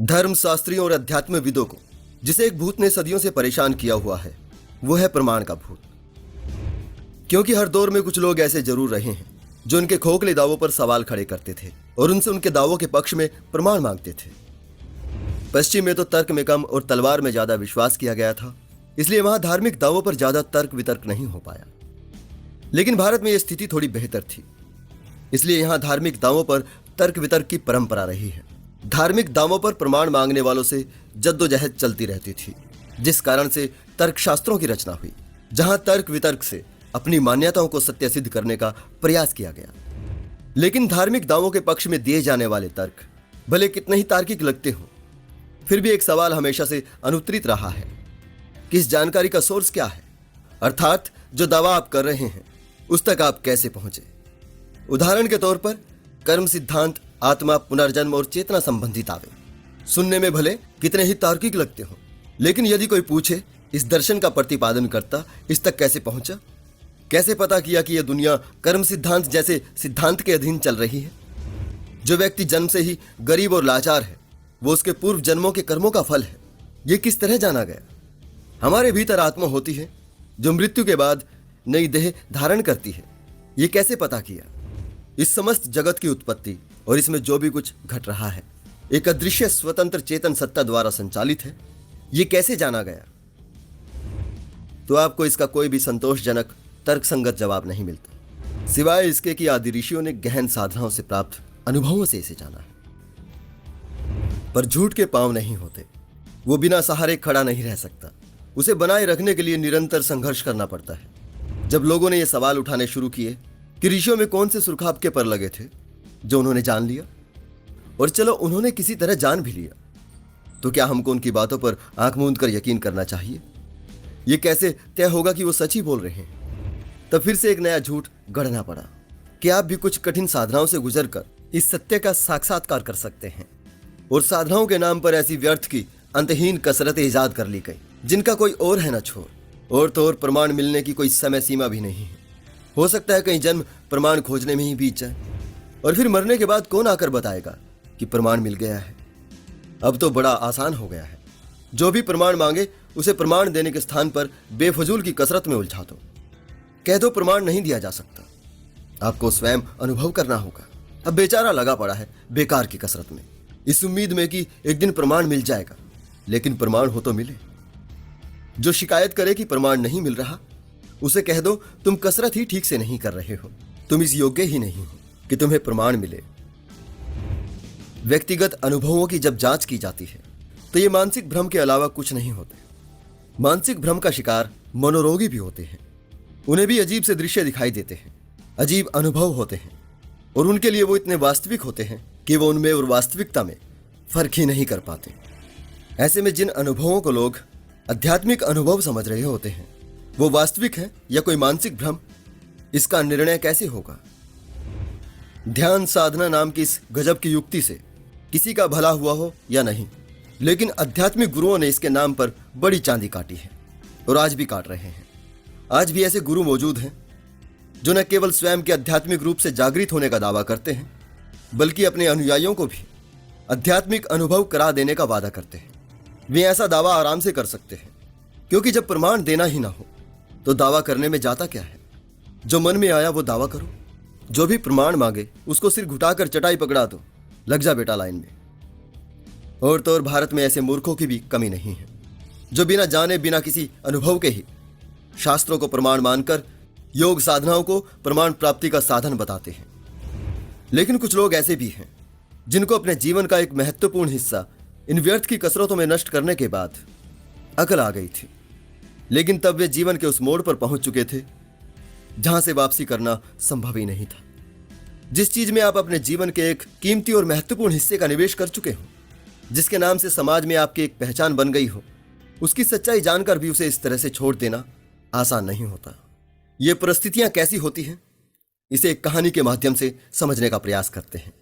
धर्मशास्त्रियों और अध्यात्मविदों को जिसे एक भूत ने सदियों से परेशान किया हुआ है वो है प्रमाण का भूत। क्योंकि हर दौर में कुछ लोग ऐसे जरूर रहे हैं जो उनके खोखले दावों पर सवाल खड़े करते थे और उनसे उनके दावों के पक्ष में प्रमाण मांगते थे। पश्चिम में तो तर्क में कम और तलवार में ज्यादा विश्वास किया गया था, इसलिए वहां धार्मिक दावों पर ज्यादा तर्क वितर्क नहीं हो पाया। लेकिन भारत में यह स्थिति थोड़ी बेहतर थी, इसलिए यहां धार्मिक दावों पर तर्क वितर्क की परंपरा रही है। धार्मिक दावों पर प्रमाण मांगने वालों से जद्दोजहद चलती रहती थी, जिस कारण से तर्कशास्त्रों की रचना हुई, जहां तर्क वितर्क से अपनी मान्यताओं को सत्य सिद्ध करने का प्रयास किया गया। लेकिन धार्मिक दावों के पक्ष में दिए जाने वाले तर्क भले कितने ही तार्किक लगते हों, फिर भी एक सवाल हमेशा से अनुत्तरित रहा है कि इस जानकारी का सोर्स क्या है, अर्थात जो दावा आप कर रहे हैं उस तक आप कैसे पहुंचे। उदाहरण के तौर पर कर्म सिद्धांत, आत्मा, पुनर्जन्म और चेतना संबंधी दावे सुनने में भले कितने ही तार्किक लगते हों, लेकिन यदि कोई पूछे इस दर्शन का प्रतिपादन करता इस तक कैसे पहुंचा, कैसे पता किया कि यह दुनिया कर्म सिद्धांत जैसे सिद्धांत के अधीन चल रही है। जो व्यक्ति जन्म से ही गरीब और लाचार है वो उसके पूर्व जन्मों के कर्मों का फल है, यह किस तरह जाना गया। हमारे भीतर आत्मा होती है जो मृत्यु के बाद नई देह धारण करती है, यह कैसे पता किया। इस समस्त जगत की उत्पत्ति और इसमें जो भी कुछ घट रहा है एक अदृश्य स्वतंत्र चेतन सत्ता द्वारा संचालित है, यह कैसे जाना गया। तो आपको इसका कोई भी संतोषजनक तर्कसंगत जवाब नहीं मिलता, सिवाय इसके कि आदि ऋषियों ने गहन साधनाओं से प्राप्त अनुभवों से इसे जाना है। पर झूठ के पांव नहीं होते, वो बिना सहारे खड़ा नहीं रह सकता, उसे बनाए रखने के लिए निरंतर संघर्ष करना पड़ता है। जब लोगों ने यह सवाल उठाने शुरू किए कि ऋषियों में कौन से सुरखाब के पर लगे थे जो उन्होंने जान लिया, और चलो उन्होंने किसी तरह जान भी लिया, तो क्या हमको उनकी बातों पर आंख मूंद कर यकीन करना चाहिए। यह कैसे तय होगा कि वो सच ही बोल रहे हैं। तब फिर से एक नया झूठ गढ़ना पड़ा कि आप भी कुछ कठिन साधनाओं से गुजरकर इस सत्य का साक्षात्कार कर सकते हैं, और साधनाओं के नाम पर ऐसी व्यर्थ की अंतहीन कसरतें इजाद कर ली गई जिनका कोई और है न छोर, और तो और प्रमाण मिलने की कोई समय सीमा भी नहीं है। हो सकता है कहीं जन्म प्रमाण खोजने में ही बीत जाए, और फिर मरने के बाद कौन आकर बताएगा कि प्रमाण मिल गया है। अब तो बड़ा आसान हो गया है, जो भी प्रमाण मांगे उसे प्रमाण देने के स्थान पर बेफजूल की कसरत में उलझा दो। कह दो प्रमाण नहीं दिया जा सकता, आपको स्वयं अनुभव करना होगा। अब बेचारा लगा पड़ा है बेकार की कसरत में, इस उम्मीद में कि एक दिन प्रमाण मिल जाएगा, लेकिन प्रमाण हो तो मिले। जो शिकायत करे कि प्रमाण नहीं मिल रहा, उसे कह दो तुम कसरत ही ठीक से नहीं कर रहे हो, तुम इस योग्य ही नहीं हो कि तुम्हें प्रमाण मिले। व्यक्तिगत अनुभवों की जब जांच की जाती है तो ये मानसिक भ्रम के अलावा कुछ नहीं होते। मानसिक भ्रम का शिकार मनोरोगी भी होते हैं, उन्हें भी अजीब से दृश्य दिखाई देते हैं, अजीब अनुभव होते हैं, और उनके लिए वो इतने वास्तविक होते हैं कि वो उनमें और वास्तविकता में फर्क ही नहीं कर पाते। ऐसे में जिन अनुभवों को लोग आध्यात्मिक अनुभव समझ रहे होते हैं वो वास्तविक है या कोई मानसिक भ्रम, इसका निर्णय कैसे होगा। ध्यान साधना नाम की इस गजब की युक्ति से किसी का भला हुआ हो या नहीं, लेकिन आध्यात्मिक गुरुओं ने इसके नाम पर बड़ी चांदी काटी है और आज भी काट रहे हैं। आज भी ऐसे गुरु मौजूद हैं जो न केवल स्वयं के आध्यात्मिक रूप से जागृत होने का दावा करते हैं, बल्कि अपने अनुयायियों को भी आध्यात्मिक अनुभव करा देने का वादा करते हैं। वे ऐसा दावा आराम से कर सकते हैं, क्योंकि जब प्रमाण देना ही ना हो तो दावा करने में जाता क्या है। जो मन में आया वो दावा करो, जो भी प्रमाण मांगे उसको सिर घुटाकर चटाई पकड़ा दो, लग जा बेटा लाइन में। और तो और भारत में ऐसे मूर्खों की भी कमी नहीं है जो बिना जाने बिना किसी अनुभव के ही शास्त्रों को प्रमाण मानकर योग साधनाओं को प्रमाण प्राप्ति का साधन बताते हैं। लेकिन कुछ लोग ऐसे भी हैं जिनको अपने जीवन का एक महत्वपूर्ण हिस्सा इन व्यर्थ की कसरतों में नष्ट करने के बाद अकल आ गई थी, लेकिन तब वे जीवन के उस मोड़ पर पहुंच चुके थे जहां से वापसी करना संभव ही नहीं था। जिस चीज में आप अपने जीवन के एक कीमती और महत्वपूर्ण हिस्से का निवेश कर चुके हो, जिसके नाम से समाज में आपकी एक पहचान बन गई हो, उसकी सच्चाई जानकर भी उसे इस तरह से छोड़ देना आसान नहीं होता। ये परिस्थितियां कैसी होती हैं, इसे एक कहानी के माध्यम से समझने का प्रयास करते हैं।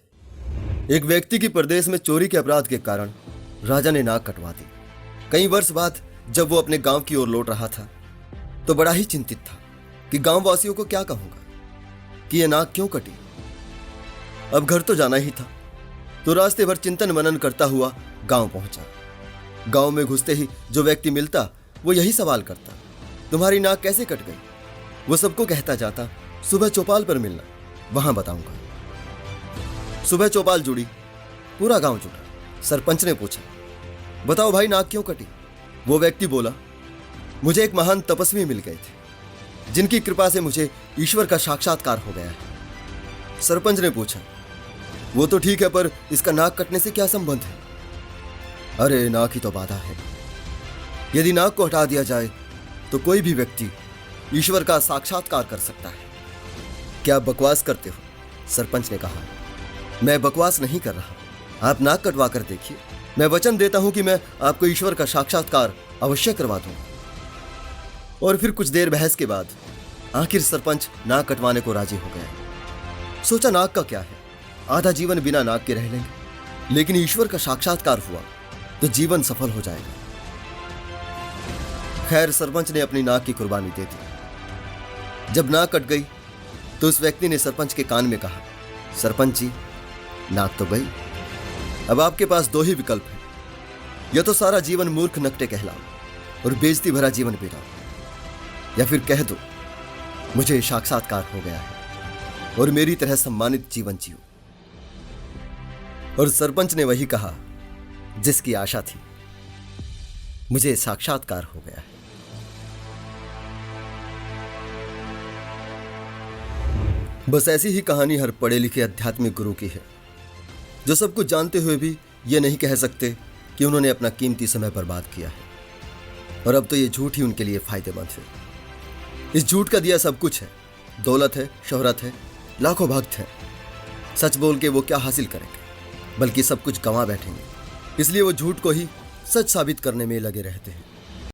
एक व्यक्ति की प्रदेश में चोरी के अपराध के कारण राजा ने नाक कटवा दी। कई वर्ष बाद जब वो अपने गांव की ओर लौट रहा था तो बड़ा ही चिंतित था कि गांववासियों को क्या कहूंगा कि यह नाक क्यों कटी। अब घर तो जाना ही था, तो रास्ते भर चिंतन मनन करता हुआ गांव पहुंचा। गांव में घुसते ही जो व्यक्ति मिलता वो यही सवाल करता, तुम्हारी नाक कैसे कट गई? वो सबको कहता जाता, सुबह चौपाल पर मिलना, वहां बताऊंगा। सुबह चौपाल जुड़ी, पूरा गांव जुटा। सरपंच ने पूछा, बताओ भाई नाक क्यों कटी? वो व्यक्ति बोला, मुझे एक महान तपस्वी मिल गए थे जिनकी कृपा से मुझे ईश्वर का साक्षात्कार हो गया है। सरपंच ने पूछा, वो तो ठीक है, पर इसका नाक कटने से क्या संबंध है? अरे नाक ही तो बाधा है। यदि नाक को हटा दिया जाए तो कोई भी व्यक्ति ईश्वर का साक्षात्कार कर सकता है। क्या आप बकवास करते हो? सरपंच ने कहा, मैं बकवास नहीं कर रहा, आप नाक कटवा कर देखिए, मैं वचन देता हूं कि मैं आपको ईश्वर का साक्षात्कार अवश्य करवा दूंगा। और फिर कुछ देर बहस के बाद आखिर सरपंच नाक कटवाने को राजी हो गया। सोचा नाक का क्या है, आधा जीवन बिना नाक के रह लेंगे, लेकिन ईश्वर का साक्षात्कार हुआ तो जीवन सफल हो जाएगा। खैर सरपंच ने अपनी नाक की कुर्बानी दे दी। जब नाक कट गई तो उस व्यक्ति ने सरपंच के कान में कहा, सरपंच जी नाक तो गई, अब आपके पास दो ही विकल्प हैं, या तो सारा जीवन मूर्ख नकटे कहलाओ और बेइज्जती भरा जीवन बिताओ, या फिर कह दो मुझे साक्षात्कार हो गया है और मेरी तरह सम्मानित जीवन जियो। और सरपंच ने वही कहा जिसकी आशा थी, मुझे साक्षात्कार हो गया है। बस ऐसी ही कहानी हर पढ़े लिखे आध्यात्मिक गुरु की है, जो सब कुछ जानते हुए भी ये नहीं कह सकते कि उन्होंने अपना कीमती समय बर्बाद किया है। और अब तो ये झूठ ही उनके लिए फायदेमंद है। इस झूठ का दिया सब कुछ है, दौलत है, शोहरत है, लाखों भक्त हैं। सच बोल के वो क्या हासिल करेंगे, बल्कि सब कुछ गंवा बैठेंगे। इसलिए वो झूठ को ही सच साबित करने में लगे रहते हैं।